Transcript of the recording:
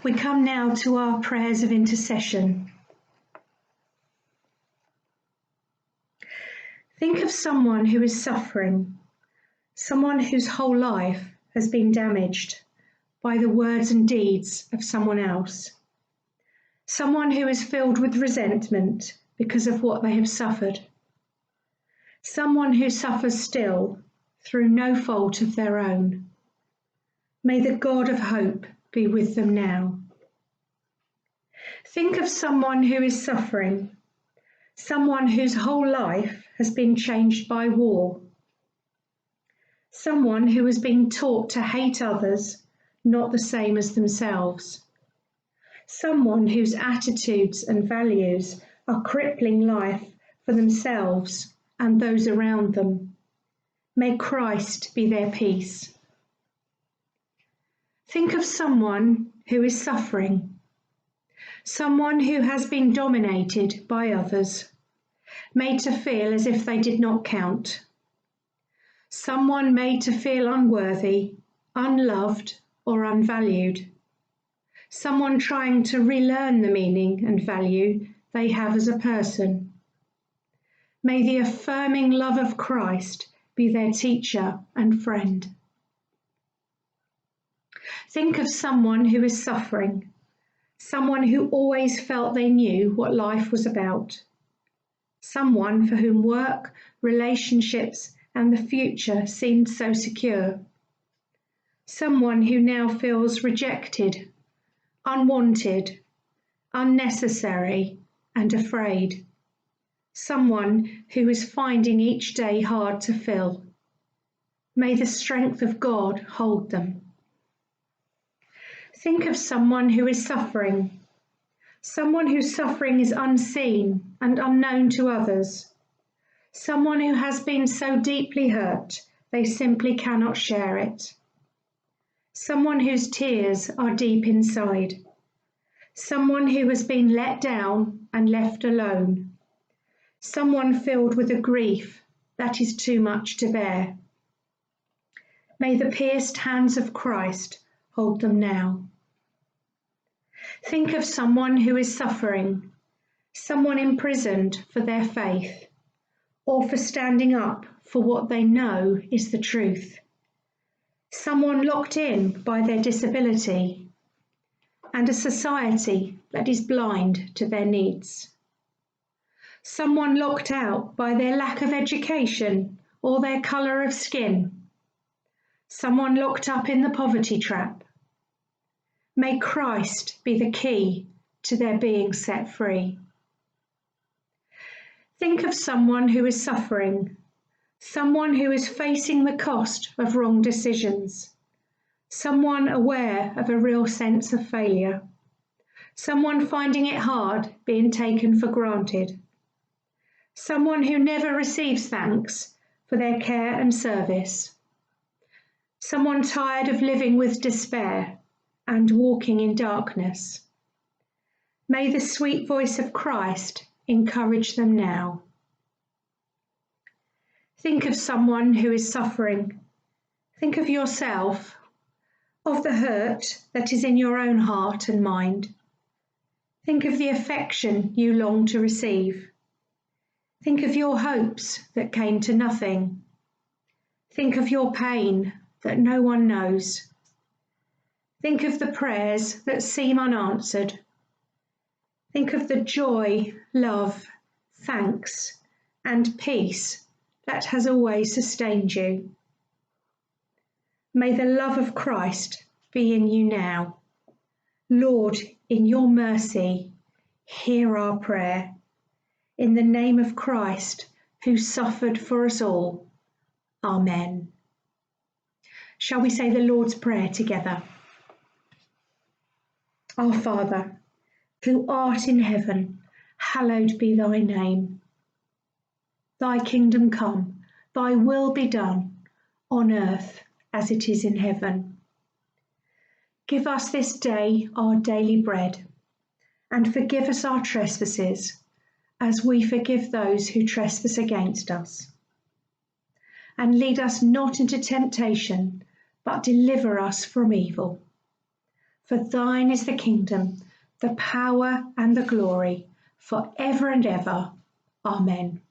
We come now to our prayers of intercession. Think of someone who is suffering, someone whose whole life has been damaged by the words and deeds of someone else, someone who is filled with resentment because of what they have suffered, someone who suffers still through no fault of their own. May the God of hope be with them now. Think of someone who is suffering, someone whose whole life has been changed by war, someone who has been taught to hate others not the same as themselves, someone whose attitudes and values are crippling life for themselves and those around them. May Christ be their peace. Think of someone who is suffering, someone who has been dominated by others, made to feel as if they did not count, someone made to feel unworthy, unloved, or unvalued, someone trying to relearn the meaning and value they have as a person. May the affirming love of Christ be their teacher and friend. Think of someone who is suffering, someone who always felt they knew what life was about, someone for whom work, relationships, and the future seemed so secure, someone who now feels rejected, unwanted, unnecessary, and afraid, someone who is finding each day hard to fill. May the strength of God hold them. Think of someone who is suffering, someone whose suffering is unseen and unknown to others, someone who has been so deeply hurt they simply cannot share it, someone whose tears are deep inside, someone who has been let down and left alone, someone filled with a grief that is too much to bear. May the pierced hands of Christ hold them now. Think of someone who is suffering, someone imprisoned for their faith, or for standing up for what they know is the truth, someone locked in by their disability, and a society that is blind to their needs, someone locked out by their lack of education or their colour of skin, someone locked up in the poverty trap. May Christ be the key to their being set free. Think of someone who is suffering, someone who is facing the cost of wrong decisions, someone aware of a real sense of failure, someone finding it hard being taken for granted, someone who never receives thanks for their care and service, someone tired of living with despair and walking in darkness. May the sweet voice of Christ encourage them now. Think of someone who is suffering. Think of yourself, of the hurt that is in your own heart and mind. Think of the affection you long to receive. Think of your hopes that came to nothing. Think of your pain that no one knows. Think of the prayers that seem unanswered. Think of the joy, love, thanks, and peace that has always sustained you. May the love of Christ be in you now. Lord, in your mercy, hear our prayer. In the name of Christ, who suffered for us all. Amen. Shall we say the Lord's Prayer together? Our Father, who art in heaven, hallowed be thy name. Thy kingdom come, thy will be done, on earth as it is in heaven. Give us this day our daily bread, and forgive us our trespasses, as we forgive those who trespass against us. And lead us not into temptation, but deliver us from evil. For thine is the kingdom, the power and the glory, for ever and ever. Amen.